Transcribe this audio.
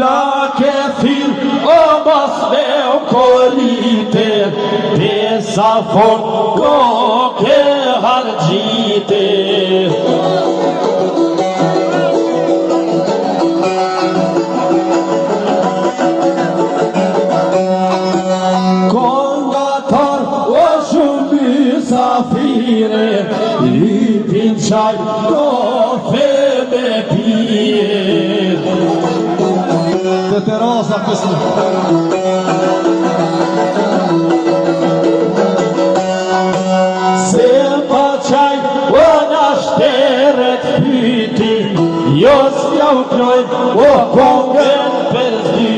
Na ke thirr o mos me u kolite, pesa fort ko ke hargjite. Kongatar o shumë safire, lypin qaj kofe me pije. Të terasa kësë. Se pa qaj o nashteret pyti, jo s'ja u krojnë o kongën për zdy.